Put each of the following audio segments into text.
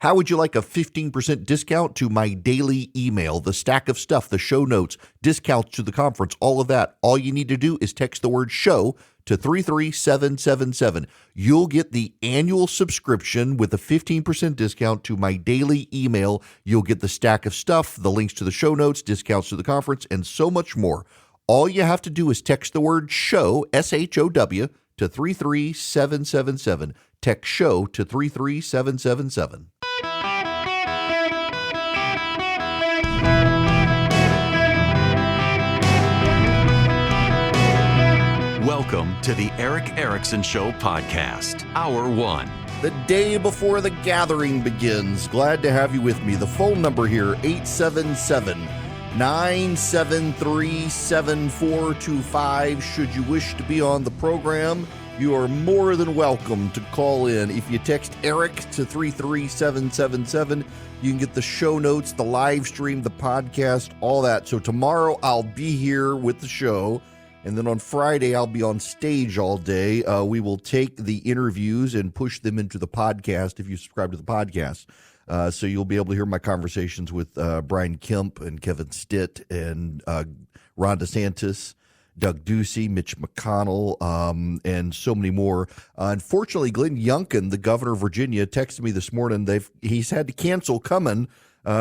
How would you like a 15% discount to my daily email, the stack of stuff, the show notes, discounts to the conference, all of that? All you need to do is text the word show to 33777. You'll get the annual subscription with a 15% discount to my daily email. You'll get the stack of stuff, the links to the show notes, discounts to the conference, and so much more. All you have to do is text the word show, SHOW, to 33777. Text show to 33777. Welcome to the Eric Erickson Show podcast, Hour 1. The day before the gathering begins. Glad to have you with me. The phone number here, 877-973-7425. Should you wish to be on the program, you are more than welcome to call in. If you text Eric to 33777, you can get the show notes, the live stream, the podcast, all that. So tomorrow I'll be here with the show. And then on Friday, I'll be on stage all day. We will take the interviews and push them into the podcast if you subscribe to the podcast. So you'll be able to hear my conversations with Brian Kemp and Kevin Stitt and Ron DeSantis, Doug Ducey, Mitch McConnell, and so many more. Unfortunately, Glenn Youngkin, the governor of Virginia, texted me this morning. He's had to cancel coming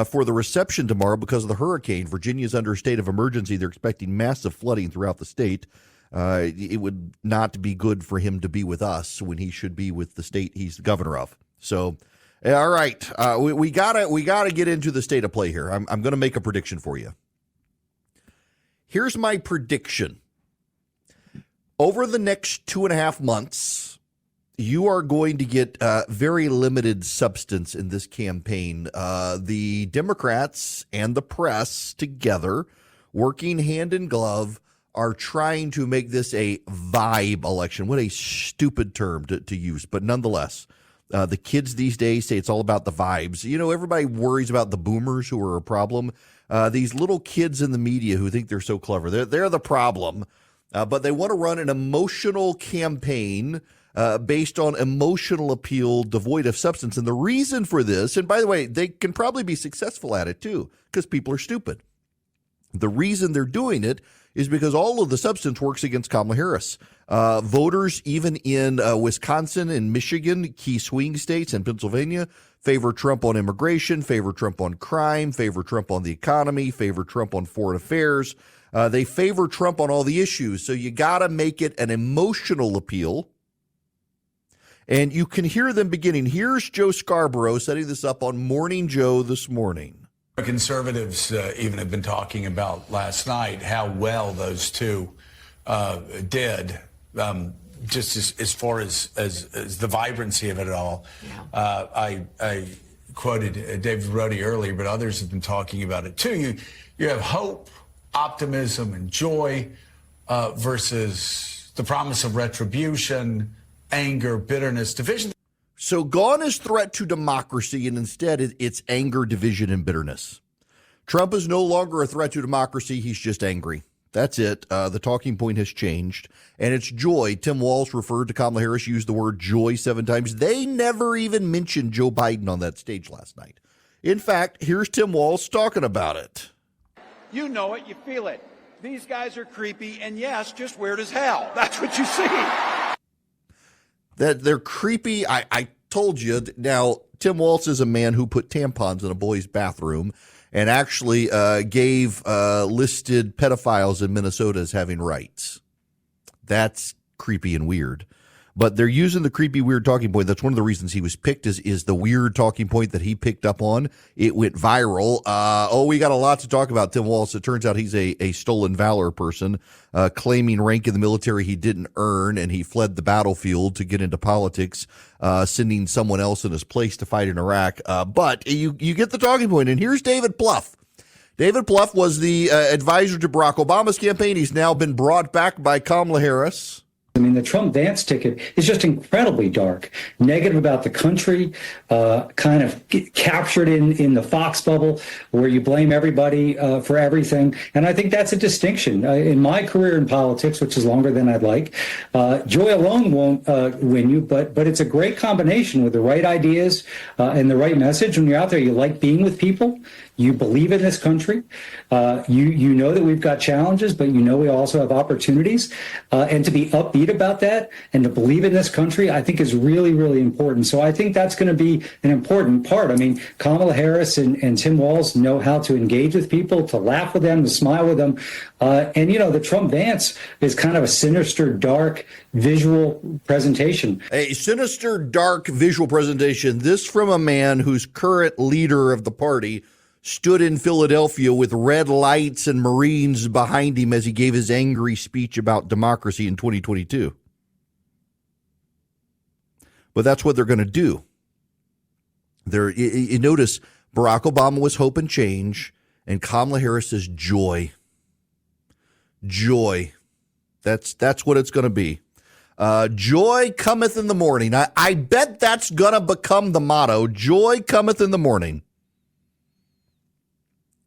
for the reception tomorrow because of the hurricane. Virginia's under a state of emergency. They're expecting massive flooding throughout the state. It would not be good for him to be with us when he should be with the state he's the governor of. So, all right, we gotta get into the state of play here. I'm going to make a prediction for you. Here's my prediction. Over the next 2.5 months, you are going to get very limited substance in this campaign. The Democrats and the press together, working hand in glove, are trying to make this a vibe election. What a stupid term to use, but nonetheless, the kids these days say it's all about the vibes. You know, everybody worries about the boomers who are a problem. These little kids in the media who think they're so clever, they're the problem. But they want to run an emotional campaign based on emotional appeal devoid of substance. And the reason for this, and by the way, they can probably be successful at it too, because people are stupid. The reason they're doing it is because all of the substance works against Kamala Harris. Voters, even in Wisconsin and Michigan, key swing states, and Pennsylvania, favor Trump on immigration, favor Trump on crime, favor Trump on the economy, favor Trump on foreign affairs. They favor Trump on all the issues. So you got to make it an emotional appeal. And you can hear them beginning. Here's Joe Scarborough setting this up on Morning Joe this morning. Conservatives even have been talking about last night how well those two did, just as far as the vibrancy of it all. Yeah. I quoted David Brody earlier, but others have been talking about it too. You have hope, optimism, and joy versus the promise of retribution, anger, bitterness, division. So gone is threat to democracy, and instead it's anger, division, and bitterness. Trump is no longer a threat to democracy. He's just angry. That's it. The talking point has changed, and it's joy. Tim Walz referred to Kamala Harris, used the word joy 7 times. They never even mentioned Joe Biden on that stage last night. In fact, here's Tim Walz talking about it. You know it. You feel it. These guys are creepy, and yes, just weird as hell. That's what you see. That they're creepy. I told you. Now, Tim Walz is a man who put tampons in a boy's bathroom and actually gave listed pedophiles in Minnesota as having rights. That's creepy and weird. But they're using the creepy, weird talking point. That's one of the reasons he was picked is the weird talking point that he picked up on. It went viral. We got a lot to talk about Tim Walz. It turns out he's a stolen valor person, claiming rank in the military he didn't earn, and he fled the battlefield to get into politics, sending someone else in his place to fight in Iraq. But you get the talking point. And here's David Plouffe. David Plouffe was the advisor to Barack Obama's campaign. He's now been brought back by Kamala Harris. I mean, the Trump-Vance ticket is just incredibly dark, negative about the country, kind of captured in the Fox bubble where you blame everybody for everything. And I think that's a distinction. In my career in politics, which is longer than I'd like, joy alone won't win you, but it's a great combination with the right ideas and the right message. When you're out there, you like being with people. You believe in this country. You know that we've got challenges, but you know we also have opportunities. And to be upbeat about that and to believe in this country, I think is really, really important. So I think that's going to be an important part. I mean, Kamala Harris and Tim Walz know how to engage with people, to laugh with them, to smile with them. And, you know, the Trump-Vance is kind of a sinister, dark visual presentation. A sinister, dark visual presentation. This from a man who's current leader of the party stood in Philadelphia with red lights and Marines behind him as he gave his angry speech about democracy in 2022. But that's what they're going to do. You notice Barack Obama was hope and change, and Kamala Harris is joy. Joy. That's what it's going to be. Joy cometh in the morning. I bet that's going to become the motto. Joy cometh in the morning.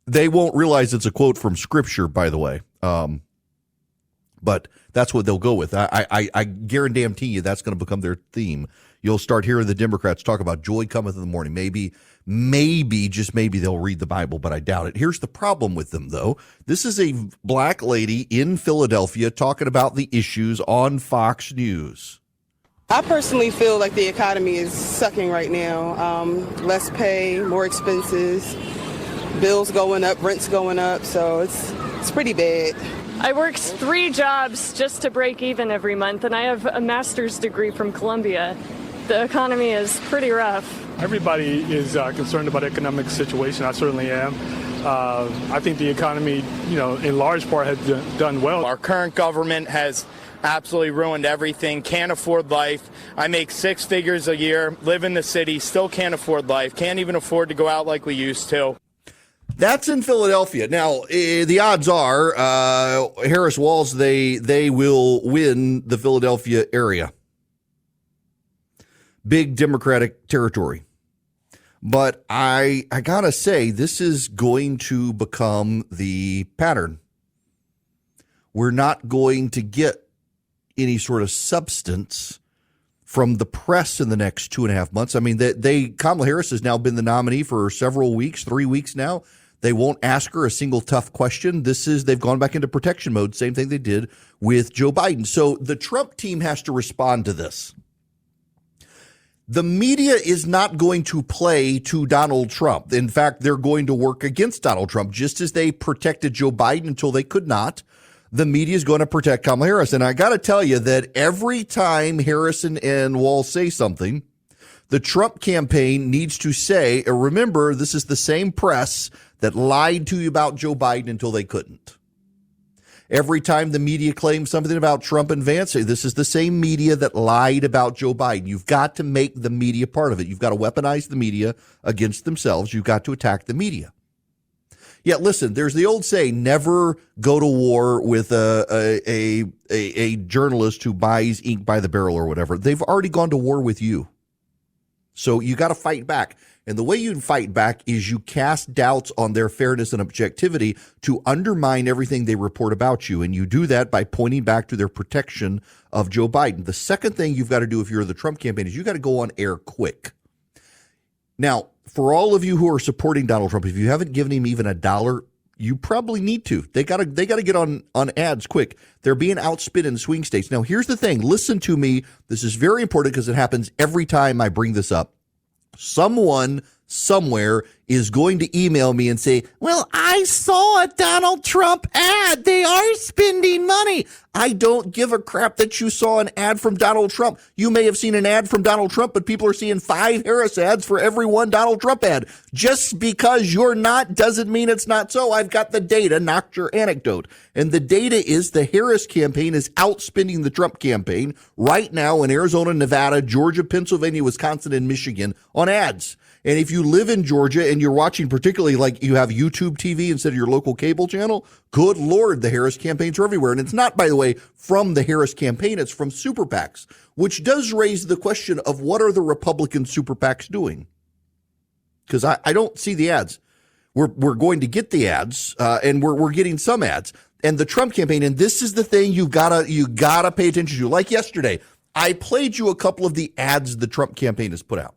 They won't realize it's a quote from Scripture, by the way. But that's what they'll go with. I guarantee you that's going to become their theme. You'll start hearing the Democrats talk about joy cometh in the morning. Maybe, just maybe they'll read the Bible, but I doubt it. Here's the problem with them, though. This is a black lady in Philadelphia talking about the issues on Fox News. I personally feel like the economy is sucking right now. Less pay, more expenses. Bills going up, rent's going up, so it's pretty bad. I work 3 jobs just to break even every month, and I have a master's degree from Columbia. The economy is pretty rough. Everybody is concerned about the economic situation. I certainly am. I think the economy, in large part has done well. Our current government has absolutely ruined everything, can't afford life. I make 6 figures a year, live in the city, still can't afford life, can't even afford to go out like we used to. That's in Philadelphia. Now, the odds are Harris Walz, they will win the Philadelphia area. Big Democratic territory. But I got to say, this is going to become the pattern. We're not going to get any sort of substance from the press in the next 2.5 months. I mean, Kamala Harris has now been the nominee for several weeks, 3 weeks now. They won't ask her a single tough question. They've gone back into protection mode. Same thing they did with Joe Biden. So the Trump team has to respond to this. The media is not going to play to Donald Trump. In fact, they're going to work against Donald Trump, just as they protected Joe Biden until they could not. The media is going to protect Kamala Harris. And I got to tell you that every time Harrison and Walz say something, the Trump campaign needs to say, remember, this is the same press that lied to you about Joe Biden until they couldn't. Every time the media claims something about Trump and Vance, this is the same media that lied about Joe Biden. You've got to make the media part of it. You've got to weaponize the media against themselves. You've got to attack the media. Yet, listen, there's the old saying, never go to war with a journalist who buys ink by the barrel or whatever. They've already gone to war with you. So you got to fight back. And the way you fight back is you cast doubts on their fairness and objectivity to undermine everything they report about you. And you do that by pointing back to their protection of Joe Biden. The second thing you've got to do if you're the Trump campaign is you got to go on air quick. Now, for all of you who are supporting Donald Trump, if you haven't given him even $1, you probably need to. They got to get on ads quick. They're being outspit in swing states. Now, here's the thing. Listen to me. This is very important because it happens every time I bring this up. Someone somewhere is going to email me and say, well, I saw a Donald Trump ad. They are spending money. I don't give a crap that you saw an ad from Donald Trump. You may have seen an ad from Donald Trump, but people are seeing 5 Harris ads for every one Donald Trump ad. Just because you're not doesn't mean it's not so. I've got the data, not your anecdote. And the data is the Harris campaign is outspending the Trump campaign right now in Arizona, Nevada, Georgia, Pennsylvania, Wisconsin, and Michigan on ads. And if you live in Georgia and you're watching, particularly like you have YouTube TV instead of your local cable channel, good Lord, the Harris campaigns are everywhere. And it's not, by the way, from the Harris campaign, it's from super PACs, which does raise the question of what are the Republican super PACs doing? Because I don't see the ads. We're going to get the ads, and we're getting some ads. And the Trump campaign, and this is the thing you gotta pay attention to. Like yesterday, I played you a couple of the ads the Trump campaign has put out.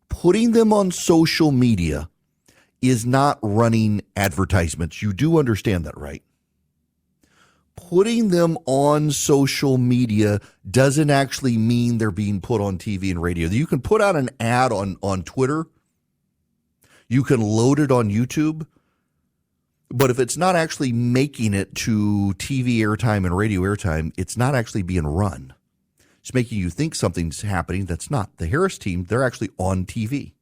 Putting them on social media is not running advertisements. You do understand that, right? Putting them on social media doesn't actually mean they're being put on TV and radio. You can put out an ad on Twitter. You can load it on YouTube. But if it's not actually making it to TV airtime and radio airtime, it's not actually being run. It's making you think something's happening that's not. The Harris team, they're actually on TV.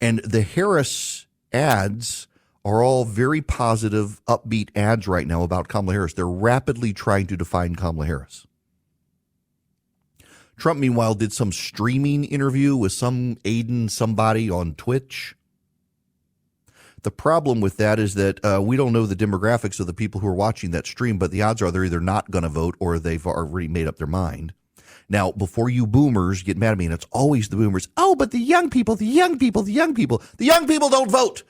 And the Harris ads are all very positive, upbeat ads right now about Kamala Harris. They're rapidly trying to define Kamala Harris. Trump, meanwhile, did some streaming interview with some Aiden somebody on Twitch. The problem with that is that we don't know the demographics of the people who are watching that stream, but the odds are they're either not going to vote or they've already made up their mind. Now, before you boomers get mad at me, and it's always the boomers, oh, but the young people don't vote.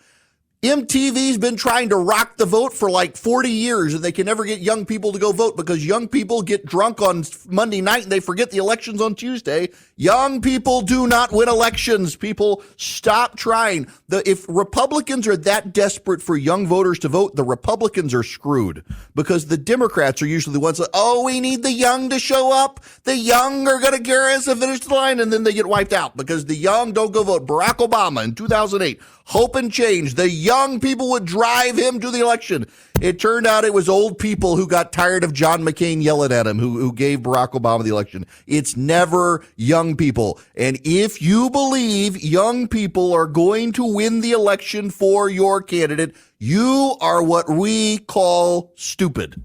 MTV's been trying to rock the vote for like 40 years, and they can never get young people to go vote because young people get drunk on Monday night and they forget the elections on Tuesday. Young people do not win elections. People, stop trying. If Republicans are that desperate for young voters to vote, the Republicans are screwed because the Democrats are usually the ones that, oh, we need the young to show up. The young are going to carry us to finish the line, and then they get wiped out because the young don't go vote. Barack Obama in 2008, hope and change. The young people would drive him to the election. It turned out it was old people who got tired of John McCain yelling at him who gave Barack Obama the election. It's never young people. And if you believe young people are going to win the election for your candidate, you are what we call stupid.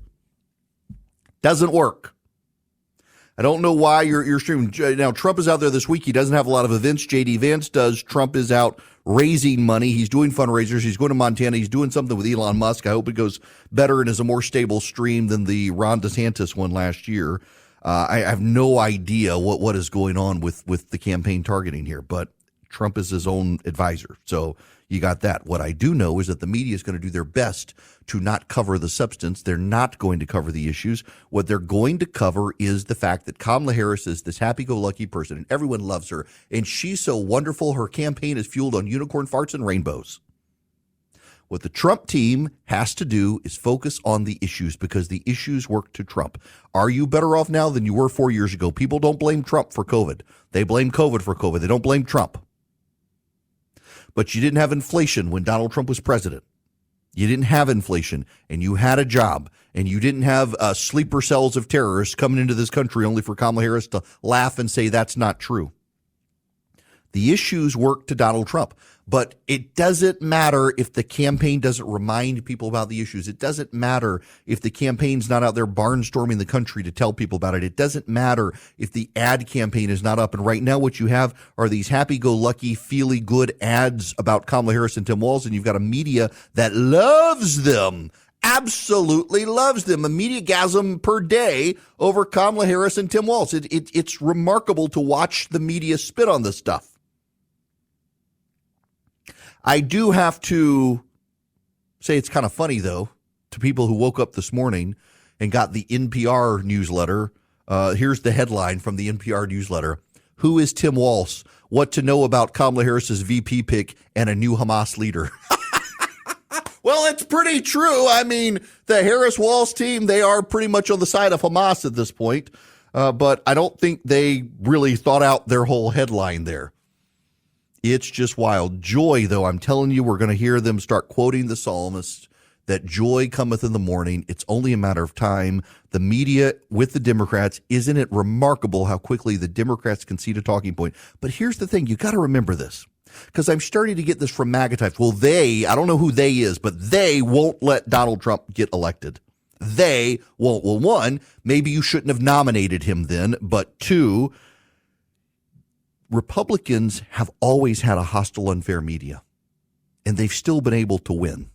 Doesn't work. I don't know why you're streaming. Now, Trump is out there this week. He doesn't have a lot of events. J.D. Vance does. Trump is out raising money. He's doing fundraisers. He's going to Montana. He's doing something with Elon Musk. I hope it goes better and is a more stable stream than the Ron DeSantis one last year. I have no idea what is going on with the campaign targeting here, but Trump is his own advisor. So you got that. What I do know is that the media is going to do their best to not cover the substance. They're not going to cover the issues. What they're going to cover is the fact that Kamala Harris is this happy-go-lucky person, and everyone loves her, and she's so wonderful. Her campaign is fueled on unicorn farts and rainbows. What the Trump team has to do is focus on the issues because the issues work to Trump. Are you better off now than you were 4 years ago? People don't blame Trump for COVID. They blame COVID for COVID. They don't blame Trump. But you didn't have inflation when Donald Trump was president. You didn't have inflation, and you had a job, and you didn't have sleeper cells of terrorists coming into this country only for Kamala Harris to laugh and say that's not true. The issues work to Donald Trump, but it doesn't matter if the campaign doesn't remind people about the issues. It doesn't matter if the campaign's not out there barnstorming the country to tell people about it. It doesn't matter if the ad campaign is not up. And right now what you have are these happy-go-lucky, feely-good ads about Kamala Harris and Tim Walz, and you've got a media that loves them. Absolutely loves them. A media-gasm per day over Kamala Harris and Tim Walz. It's remarkable to watch the media spit on this stuff. I do have to say it's kind of funny, though, to people who woke up this morning and got the NPR newsletter. Here's the headline from the NPR newsletter. Who is Tim Walz? What to know about Kamala Harris's VP pick and a new Hamas leader. Well, it's pretty true. I mean, the Harris-Walz team, they are pretty much on the side of Hamas at this point. But I don't think they really thought out their whole headline there. It's just wild. Joy, though, I'm telling you, we're going to hear them start quoting the psalmist that joy cometh in the morning. It's only a matter of time. The media with the Democrats, isn't it remarkable how quickly the Democrats concede a talking point? But here's the thing. You got to remember this, because I'm starting to get this from MAGA types. Well, I don't know who they is, but they won't let Donald Trump get elected. They won't. Well, one, maybe you shouldn't have nominated him then, but two, Republicans have always had a hostile, unfair media, and they've still been able to win.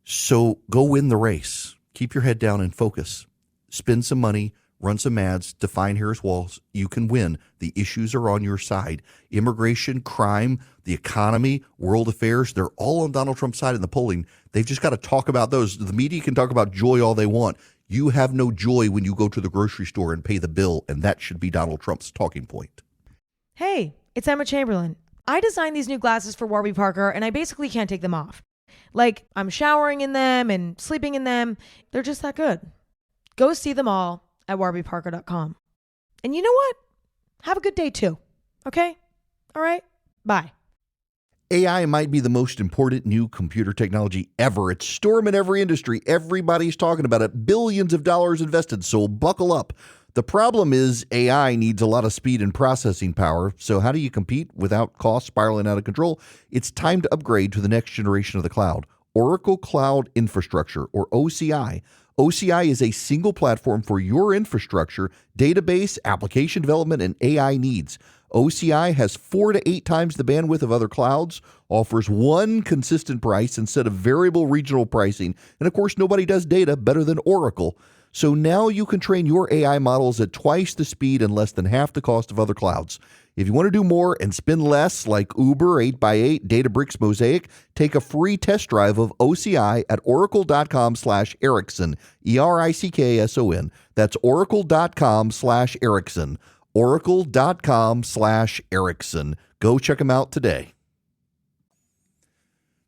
So go win the race. Keep your head down and focus. Spend some money, run some ads, define Harris Walls. You can win. The issues are on your side. Immigration, crime, the economy, world affairs, they're all on Donald Trump's side in the polling. They've just got to talk about those. The media can talk about joy all they want. You have no joy when you go to the grocery store and pay the bill, and that should be Donald Trump's talking point. Hey, it's Emma Chamberlain. I designed these new glasses for Warby Parker, and I basically can't take them off. Like, I'm showering in them and sleeping in them. They're just that good. Go see them all at warbyparker.com. And you know what? Have a good day too. Okay? All right? Bye. AI might be the most important new computer technology ever. It's storming every industry. Everybody's talking about it. Billions of dollars invested, so buckle up. The problem is AI needs a lot of speed and processing power. So how do you compete without costs spiraling out of control? It's time to upgrade to the next generation of the cloud. Oracle Cloud Infrastructure, or OCI. OCI is a single platform for your infrastructure, database, application development, and AI needs. OCI has 4 to 8 times the bandwidth of other clouds, offers one consistent price instead of variable regional pricing, and of course, nobody does data better than Oracle. So now you can train your AI models at twice the speed and less than half the cost of other clouds. If you want to do more and spend less, like Uber, 8x8, Databricks, Mosaic, take a free test drive of OCI at oracle.com/Erickson, ERICKSON. That's oracle.com/Erickson, oracle.com/Erickson. Go check them out today.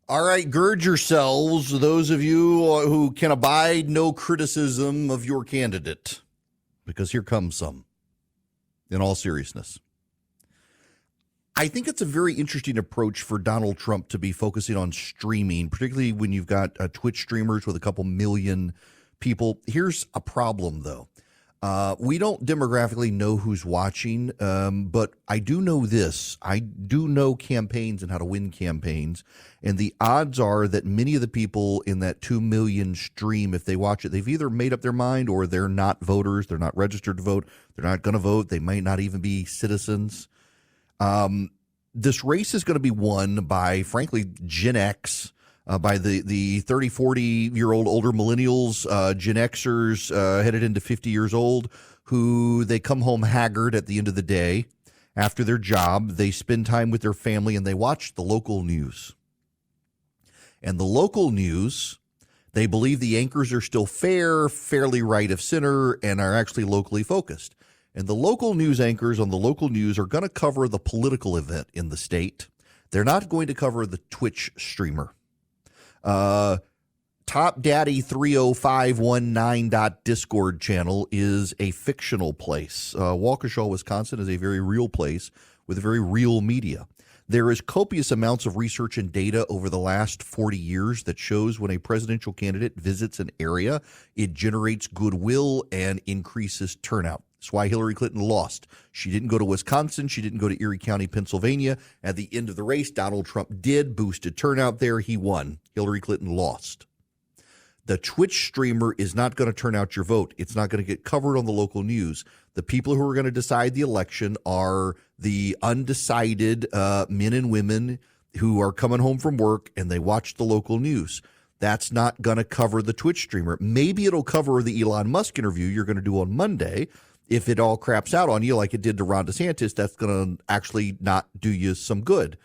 All right, gird yourselves, those of you who can abide no criticism of your candidate, because here comes some, in all seriousness. I think it's a very interesting approach for Donald Trump to be focusing on streaming, particularly when you've got Twitch streamers with a couple million people. Here's a problem, though. We don't demographically know who's watching, but I do know this. I do know campaigns and how to win campaigns, and the odds are that many of the people in that 2 million stream, if they watch it, they've either made up their mind or they're not voters. They're not registered to vote. They're not going to vote. They might not even be citizens. This race is going to be won by, frankly, Gen X, by the 30, 40-year-old older millennials, Gen Xers headed into 50 years old, who they come home haggard at the end of the day after their job. They spend time with their family and they watch the local news. And the local news, they believe the anchors are still fair, fairly right of center, and are actually locally focused. And the local news anchors on the local news are going to cover the political event in the state. They're not going to cover the Twitch streamer. Top Daddy 30519.discord channel is a fictional place. Waukesha, Wisconsin is a very real place with very real media. There is copious amounts of research and data over the last 40 years that shows when a presidential candidate visits an area, it generates goodwill and increases turnout. That's why Hillary Clinton lost. She didn't go to Wisconsin. She didn't go to Erie County, Pennsylvania. At the end of the race, Donald Trump did, boosted turnout there. He won. Hillary Clinton lost. The Twitch streamer is not going to turn out your vote. It's not going to get covered on the local news. The people who are going to decide the election are the undecided men and women who are coming home from work and they watch the local news. That's not going to cover the Twitch streamer. Maybe it'll cover the Elon Musk interview you're going to do on Monday. If it all craps out on you like it did to Ron DeSantis, that's going to actually not do you some good.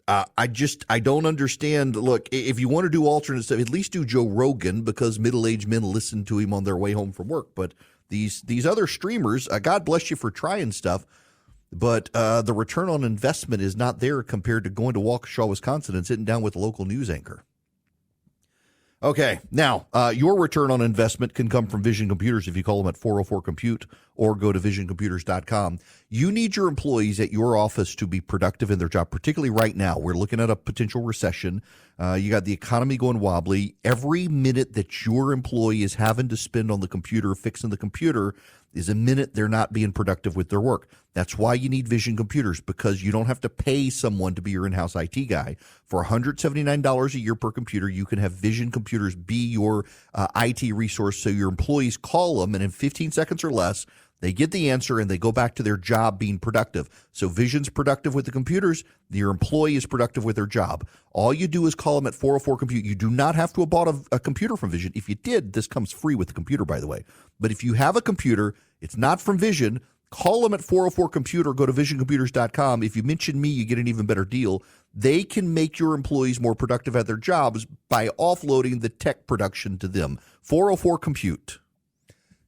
I don't understand. Look, if you want to do alternate stuff, at least do Joe Rogan, because middle-aged men listen to him on their way home from work. But these other streamers, God bless you for trying stuff, but the return on investment is not there compared to going to Waukesha, Wisconsin and sitting down with a local news anchor. Okay, now, your return on investment can come from Vision Computers if you call them at 404-COMPUTE or go to visioncomputers.com. You need your employees at your office to be productive in their job, particularly right now. We're looking at a potential recession. You got the economy going wobbly. Every minute that your employee is having to spend on the computer, fixing the computer, is a minute they're not being productive with their work. That's why you need Vision Computers, because you don't have to pay someone to be your in-house IT guy. For $179 a year per computer, you can have Vision Computers be your IT resource, so your employees call them, and in 15 seconds or less, They get the answer and they go back to their job being productive. So Vision's productive with the computers. Your employee is productive with their job. All you do is call them at 404 Compute. You do not have to have bought a computer from Vision. If you did, this comes free with the computer, by the way. But if you have a computer, it's not from Vision, call them at 404 Compute or go to visioncomputers.com. If you mention me, you get an even better deal. They can make your employees more productive at their jobs by offloading the tech production to them. 404 Compute.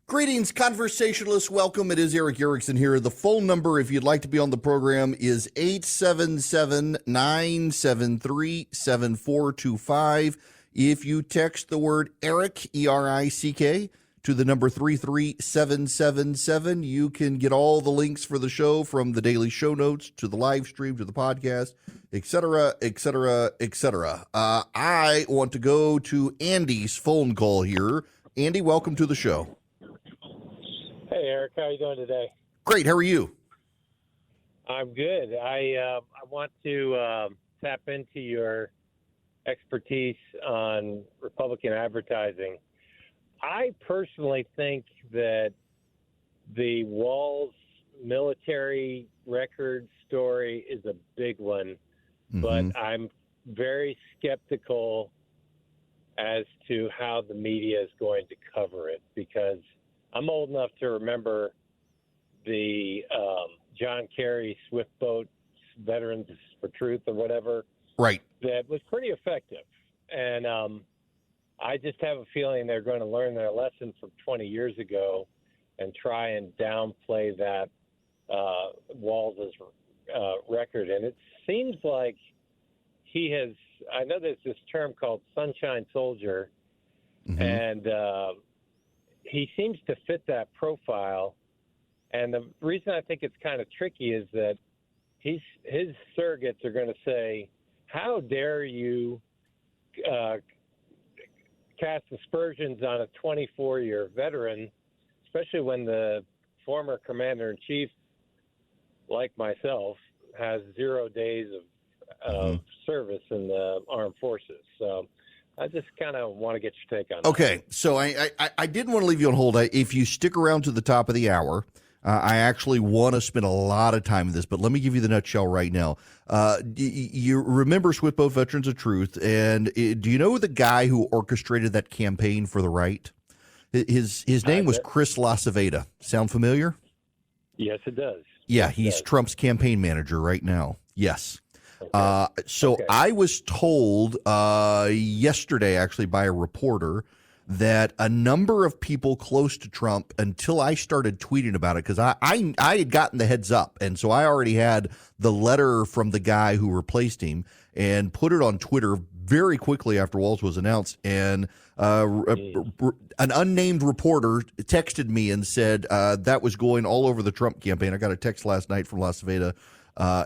Greetings, conversationalists. Welcome. It is Eric Erickson here. The phone number, if you'd like to be on the program, is 877-973-7425. If you text the word Eric, E-R-I-C-K, to the number 33777, you can get all the links for the show, from the daily show notes to the live stream to the podcast, etc., etc., etc. I want to go to Andy's phone call here. Andy, welcome to the show. Hey, Eric. How are you doing today? Great. How are you? I'm good. I want to tap into your expertise on Republican advertising. I personally think that the Walls military record story is a big one, but I'm very skeptical as to how the media is going to cover it, because I'm old enough to remember the John Kerry Swift Boat Veterans for Truth or whatever. Right. That was pretty effective. And I just have a feeling they're going to learn their lesson from 20 years ago and try and downplay that Walls' record. And it seems like he has – I know there's this term called Sunshine Soldier, and he seems to fit that profile. And the reason I think it's kind of tricky is that his surrogates are going to say, how dare you cast aspersions on a 24-year veteran, especially when the former commander-in-chief, like myself, has 0 days of service in the armed forces. So I just kind of want to get your take on that. Okay, so I didn't want to leave you on hold. If you stick around to the top of the hour, I actually want to spend a lot of time with this, but let me give you the nutshell right now. You remember Swiftboat Veterans of Truth, and do you know the guy who orchestrated that campaign for the right? His name was Chris LaCivita. Sound familiar? Yes, it does. Yeah, he's Trump's campaign manager right now. Yes. Okay. I was told yesterday, actually, by a reporter that a number of people close to Trump, until I started tweeting about it, because I had gotten the heads up, and so I already had the letter from the guy who replaced him and put it on Twitter very quickly after Walls was announced, and an unnamed reporter texted me and said that was going all over the Trump campaign. I got a text last night from LaCivita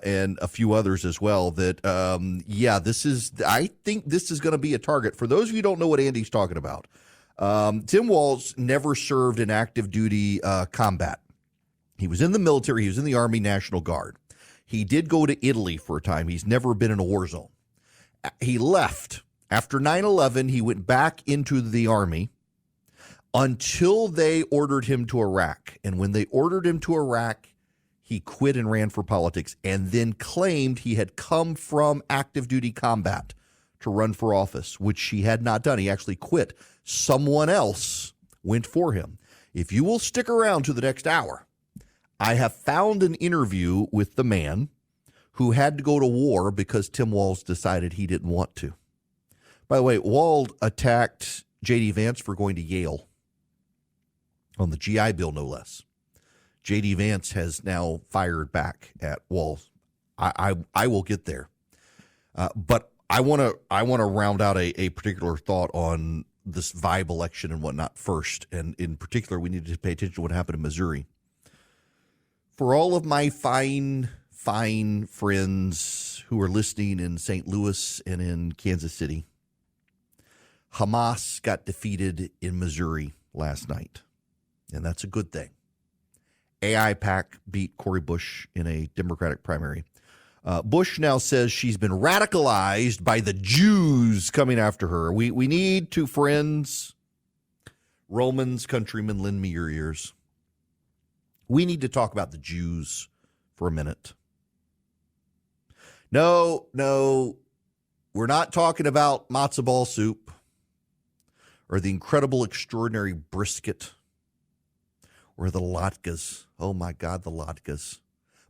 and a few others as well that, I think this is going to be a target. For those of you who don't know what Andy's talking about, Tim Walz never served in active duty combat. He was in the military. He was in the Army National Guard. He did go to Italy for a time. He's never been in a war zone. He left. After 9/11, he went back into the Army until they ordered him to Iraq. And when they ordered him to Iraq, he quit and ran for politics, and then claimed he had come from active duty combat to run for office, which he had not done. He actually quit. Someone else went for him. If you will stick around to the next hour, I have found an interview with the man who had to go to war because Tim Walz decided he didn't want to. By the way, Wald attacked J.D. Vance for going to Yale on the GI Bill, no less. J.D. Vance has now fired back at Walz. I will get there, but I want to round out a particular thought on this vibe election and whatnot first, and in particular, we need to pay attention to what happened in Missouri. For all of my fine friends who are listening in St. Louis and in Kansas City, Hamas got defeated in Missouri last night, and that's a good thing. AIPAC beat Cori Bush in a Democratic primary. Bush now says she's been radicalized by the Jews coming after her. We need to, friends, Romans, countrymen, lend me your ears. We need to talk about the Jews for a minute. No, we're not talking about matzo ball soup or the incredible, extraordinary brisket or the latkes. Oh, my God, the latkes.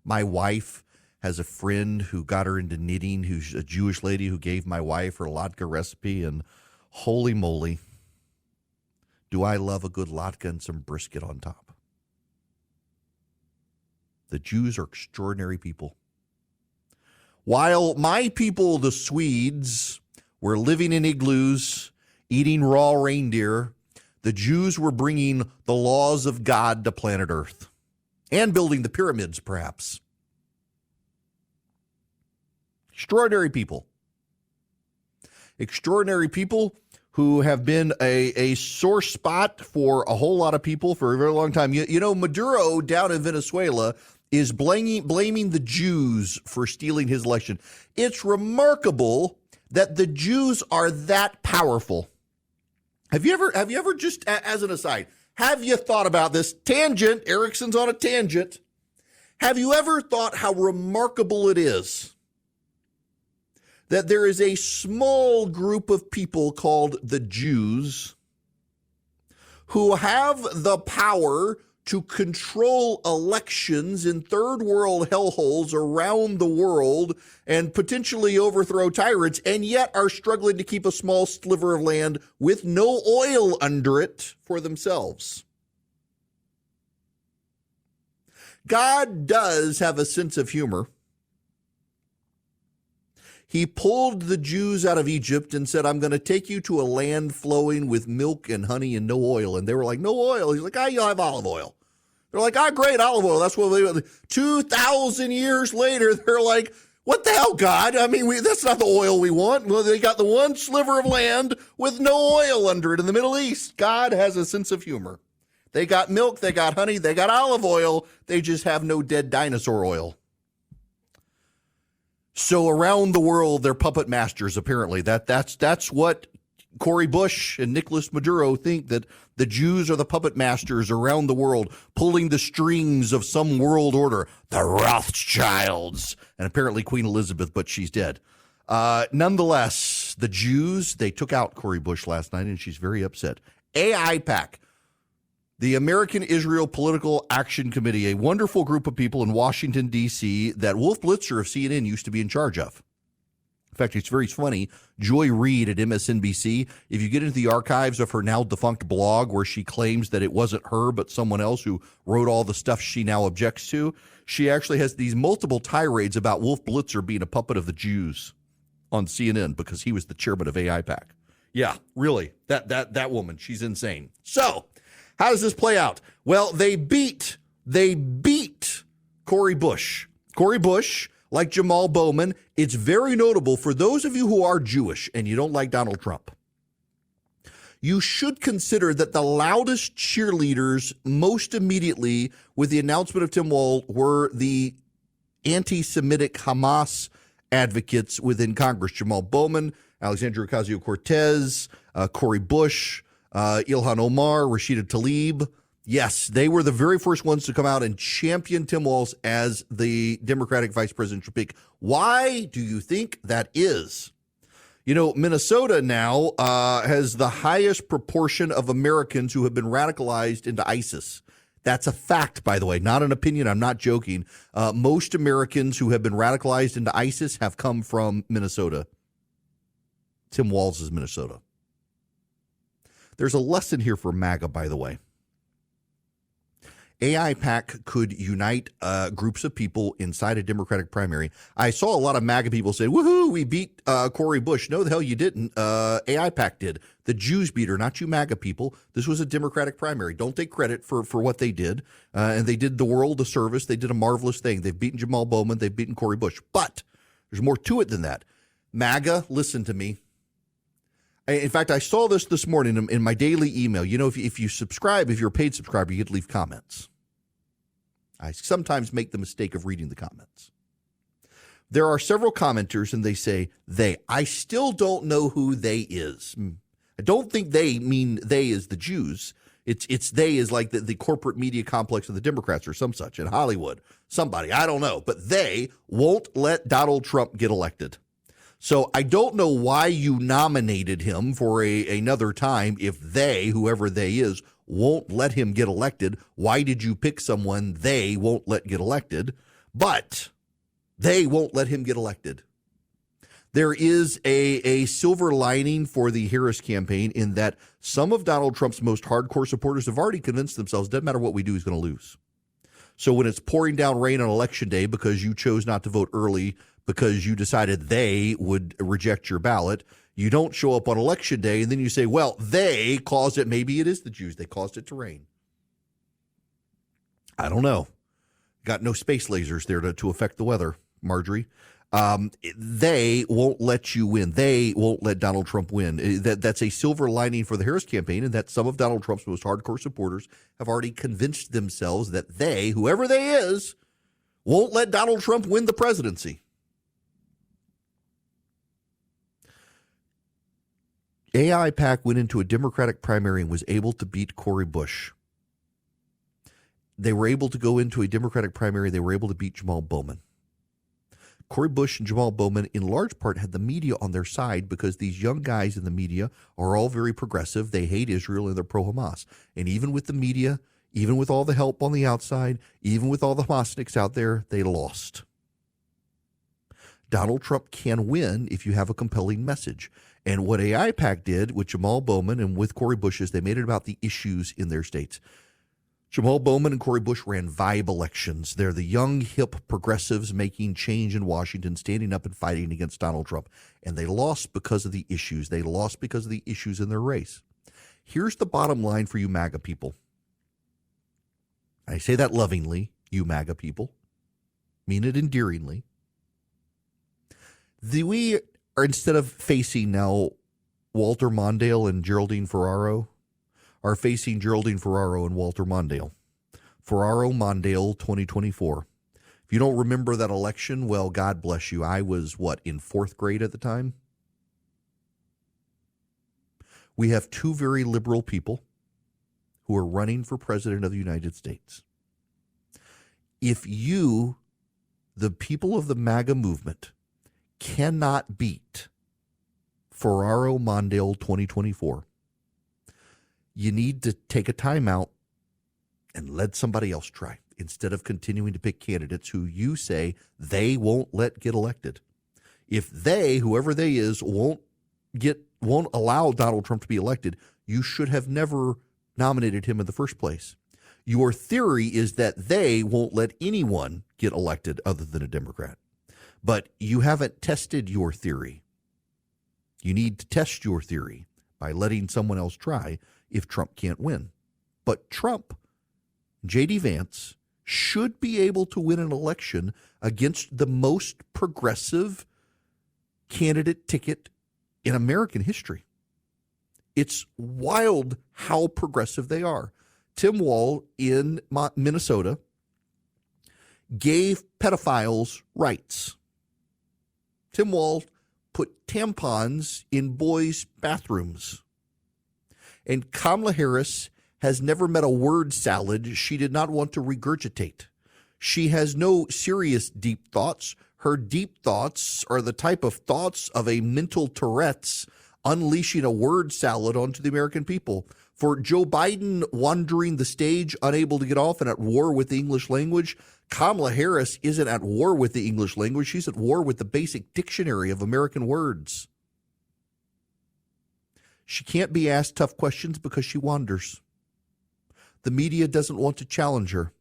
My wife has a friend who got her into knitting, who's a Jewish lady who gave my wife her latke recipe, and holy moly, do I love a good latke and some brisket on top. The Jews are extraordinary people. While my people, the Swedes, were living in igloos, eating raw reindeer, the Jews were bringing the laws of God to planet Earth and building the pyramids, perhaps. Extraordinary people. Extraordinary people who have been a sore spot for a whole lot of people for a very long time. You know, Maduro down in Venezuela is blaming the Jews for stealing his election. It's remarkable that the Jews are that powerful. Have you ever just as an aside, have you thought about this? Tangent, Erickson's on a tangent. Have you ever thought how remarkable it is that there is a small group of people called the Jews who have the power to control elections in third world hellholes around the world and potentially overthrow tyrants, and yet are struggling to keep a small sliver of land with no oil under it for themselves? God does have a sense of humor. He pulled the Jews out of Egypt and said, I'm going to take you to a land flowing with milk and honey and no oil. And they were like, no oil. He's like, you'll have olive oil. They're like, great, olive oil. That's what we 2,000 years later, they're like, what the hell, God? I mean, that's not the oil we want. Well, they got the one sliver of land with no oil under it in the Middle East. God has a sense of humor. They got milk, they got honey, they got olive oil. They just have no dead dinosaur oil. So around the world, they're puppet masters, apparently. That's what Cory Bush and Nicolas Maduro think, that the Jews are the puppet masters around the world, pulling the strings of some world order, the Rothschilds, and apparently Queen Elizabeth, but she's dead. Nonetheless, the Jews, they took out Cory Bush last night, and she's very upset. AIPAC, the American Israel Political Action Committee, a wonderful group of people in Washington, D.C. that Wolf Blitzer of CNN used to be in charge of. In fact, it's very funny. Joy Reid at MSNBC, if you get into the archives of her now defunct blog where she claims that it wasn't her but someone else who wrote all the stuff she now objects to, she actually has these multiple tirades about Wolf Blitzer being a puppet of the Jews on CNN because he was the chairman of AIPAC. Yeah, really, that woman, she's insane. So, how does this play out? Well, they beat Cory Bush. Cory Bush, like Jamal Bowman, it's very notable for those of you who are Jewish and you don't like Donald Trump. You should consider that the loudest cheerleaders most immediately with the announcement of Tim Walz were the anti-Semitic Hamas advocates within Congress. Jamal Bowman, Alexandria Ocasio-Cortez, Cory Bush, Ilhan Omar, Rashida Tlaib. Yes, they were the very first ones to come out and champion Tim Walz as the Democratic vice presidential pick. Why do you think that is? You know, Minnesota now has the highest proportion of Americans who have been radicalized into ISIS. That's a fact, by the way, not an opinion. I'm not joking. Most Americans who have been radicalized into ISIS have come from Minnesota. Tim Walz is Minnesota. There's a lesson here for MAGA, by the way. AIPAC could unite groups of people inside a Democratic primary. I saw a lot of MAGA people say, woohoo, we beat Cory Bush. No, the hell you didn't. AIPAC did. The Jews beat her, not you MAGA people. This was a Democratic primary. Don't take credit for what they did. And they did the world a service. They did a marvelous thing. They've beaten Jamal Bowman. They've beaten Cory Bush. But there's more to it than that. MAGA, listen to me. In fact, I saw this morning in my daily email. You know, if you subscribe, if you're a paid subscriber, you get to leave comments. I sometimes make the mistake of reading the comments. There are several commenters, and they say, I still don't know who they is. I don't think they mean they is the Jews. It's they is like the corporate media complex of the Democrats or some such in Hollywood. Somebody, I don't know, but they won't let Donald Trump get elected. So I don't know why you nominated him for another time if they, whoever they is, won't let him get elected. Why did you pick someone they won't let get elected? But they won't let him get elected. There is a silver lining for the Harris campaign in that some of Donald Trump's most hardcore supporters have already convinced themselves it doesn't matter what we do, he's going to lose. So when it's pouring down rain on Election Day because you chose not to vote early because you decided they would reject your ballot, you don't show up on Election Day and then you say, well, they caused it. Maybe it is the Jews. They caused it to rain. I don't know. Got no space lasers there to affect the weather, Marjorie. They won't let you win. They won't let Donald Trump win. That's a silver lining for the Harris campaign, and that some of Donald Trump's most hardcore supporters have already convinced themselves that they, whoever they is, won't let Donald Trump win the presidency. AIPAC went into a Democratic primary and was able to beat Cory Bush. They were able to go into a Democratic primary. They were able to beat Jamal Bowman. Cory Bush and Jamal Bowman, in large part, had the media on their side because these young guys in the media are all very progressive. They hate Israel and they're pro-Hamas. And even with the media, even with all the help on the outside, even with all the Hamasniks out there, they lost. Donald Trump can win if you have a compelling message. And what AIPAC did with Jamal Bowman and with Cory Bush is they made it about the issues in their states. Jamal Bowman and Cory Bush ran vibe elections. They're the young, hip progressives making change in Washington, standing up and fighting against Donald Trump. And they lost because of the issues. They lost because of the issues in their race. Here's the bottom line for you MAGA people. I say that lovingly, you MAGA people. Mean it endearingly. We are, instead of facing now Walter Mondale and Geraldine Ferraro, are facing Geraldine Ferraro and Walter Mondale. Ferraro-Mondale 2024. If you don't remember that election, well, God bless you. I was, in fourth grade at the time? We have two very liberal people who are running for president of the United States. If you, the people of the MAGA movement, cannot beat Ferraro-Mondale 2024, you need to take a timeout and let somebody else try instead of continuing to pick candidates who you say they won't let get elected. If they, whoever they is, won't allow Donald Trump to be elected, you should have never nominated him in the first place. Your theory is that they won't let anyone get elected other than a Democrat. But you haven't tested your theory. You need to test your theory by letting someone else try if Trump can't win. But Trump, J.D. Vance, should be able to win an election against the most progressive candidate ticket in American history. It's wild how progressive they are. Tim Wall in Minnesota gave pedophiles rights. Tim Wall put tampons in boys' bathrooms. And Kamala Harris has never met a word salad she did not want to regurgitate. She has no serious deep thoughts. Her deep thoughts are the type of thoughts of a mental Tourette's unleashing a word salad onto the American people. For Joe Biden wandering the stage, unable to get off and at war with the English language, Kamala Harris isn't at war with the English language. She's at war with the basic dictionary of American words. She can't be asked tough questions because she wanders. The media doesn't want to challenge her.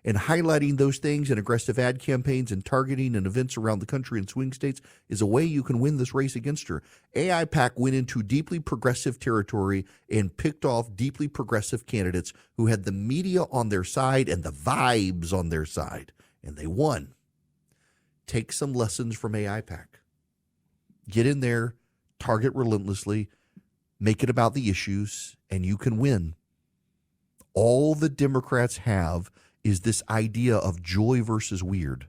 And highlighting those things in aggressive ad campaigns and targeting and events around the country in swing states is a way you can win this race against her. AIPAC went into deeply progressive territory and picked off deeply progressive candidates who had the media on their side and the vibes on their side, and they won. Take some lessons from AIPAC. Get in there, target relentlessly, make it about the issues, and you can win. All the Democrats have is this idea of joy versus weird.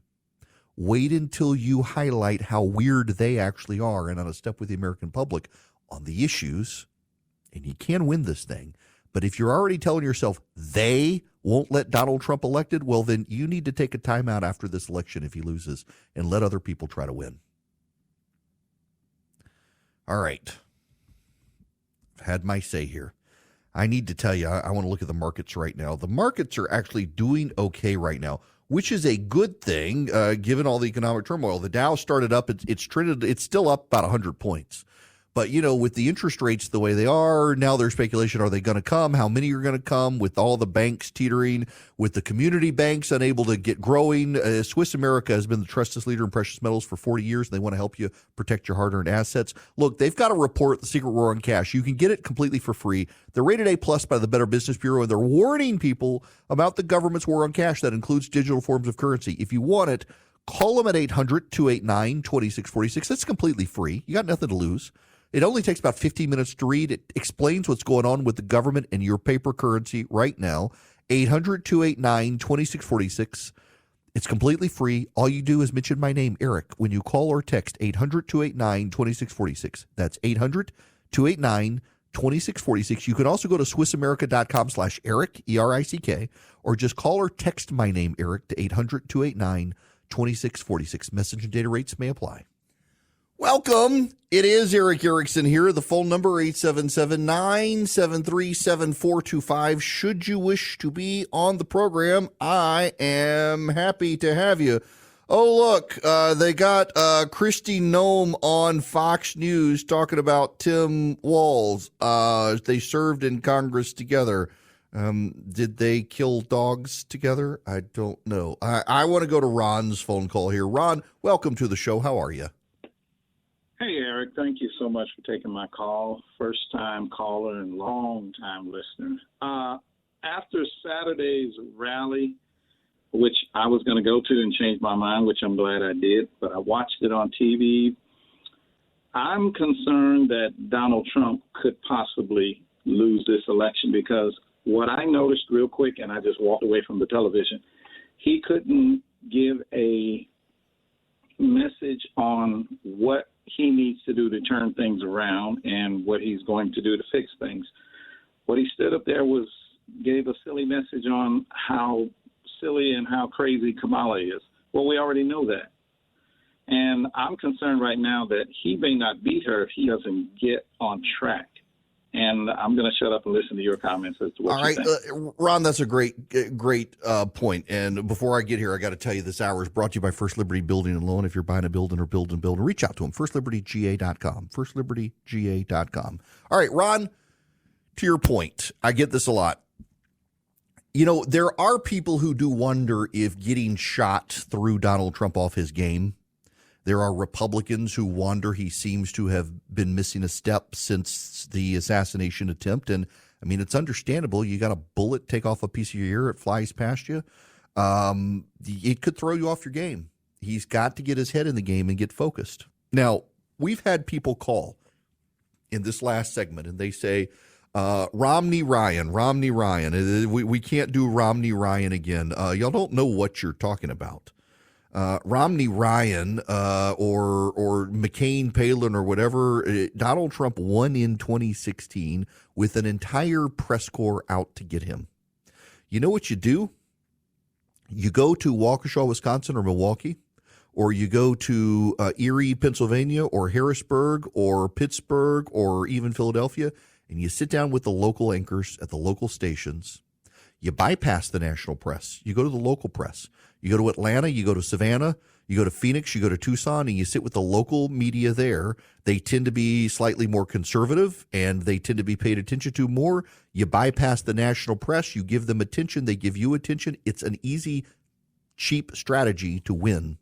Wait until you highlight how weird they actually are and on a step with the American public on the issues, and you can win this thing. But if you're already telling yourself they won't let Donald Trump elected, well, then you need to take a timeout after this election if he loses and let other people try to win. All right. I've had my say here. I need to tell you, I want to look at the markets right now. The markets are actually doing okay right now, which is a good thing given all the economic turmoil. The Dow started up. It's trended. It's still up about 100 points. But, you know, with the interest rates the way they are, now there's speculation, are they going to come? How many are going to come? With all the banks teetering, with the community banks unable to get growing. Swiss America has been the trusted leader in precious metals for 40 years, and they want to help you protect your hard-earned assets. Look, they've got a report, The Secret War on Cash. You can get it completely for free. They're rated A+ by the Better Business Bureau, and they're warning people about the government's war on cash that includes digital forms of currency. If you want it, call them at 800-289-2646. That's completely free. You got nothing to lose. It only takes about 15 minutes to read. It explains what's going on with the government and your paper currency right now. 800-289-2646. It's completely free. All you do is mention my name, Eric, when you call or text 800-289-2646. That's 800-289-2646. You can also go to SwissAmerica.com/Eric, E-R-I-C-K, or just call or text my name, Eric, to 800-289-2646. Message and data rates may apply. Welcome. It is Eric Erickson here. The phone number 877-973-7425. Should you wish to be on the program, I am happy to have you. Oh, look, they got Kristi Noem on Fox News talking about Tim Walz. They served in Congress together. Did they kill dogs together? I don't know. I want to go to Ron's phone call here. Ron, welcome to the show. How are you? Hey, Eric. Thank you so much for taking my call. First-time caller and long-time listener. After Saturday's rally, which I was going to go to and change my mind, which I'm glad I did, but I watched it on TV. I'm concerned that Donald Trump could possibly lose this election because what I noticed real quick, and I just walked away from the television, he couldn't give a message on what he needs to do to turn things around and what he's going to do to fix things. What he stood up there gave a silly message on how silly and how crazy Kamala is. Well, we already know that. And I'm concerned right now that he may not beat her if he doesn't get on track. And I'm going to shut up and listen to your comments as to what you think. Ron, that's a great point. And before I get here, I got to tell you this hour is brought to you by First Liberty Building and Loan. If you're buying a building or building, reach out to them. FirstLibertyGA.com. FirstLibertyGA.com. All right, Ron, to your point, I get this a lot. You know, there are people who do wonder if getting shot threw Donald Trump off his game. There are Republicans who wonder he seems to have been missing a step since the assassination attempt. And, I mean, it's understandable. You got a bullet take off a piece of your ear, it flies past you. It could throw you off your game. He's got to get his head in the game and get focused. Now, we've had people call in this last segment, and they say, Romney Ryan. We can't do Romney Ryan again. Y'all don't know what you're talking about. Romney Ryan or McCain, Palin, or whatever, Donald Trump won in 2016 with an entire press corps out to get him. You know what you do? You go to Waukesha, Wisconsin, or Milwaukee, or you go to Erie, Pennsylvania, or Harrisburg, or Pittsburgh, or even Philadelphia, and you sit down with the local anchors at the local stations. You bypass the national press. You go to the local press. You go to Atlanta, you go to Savannah, you go to Phoenix, you go to Tucson, and you sit with the local media there. They tend to be slightly more conservative, and they tend to be paid attention to more. You bypass the national press. You give them attention. They give you attention. It's an easy, cheap strategy to win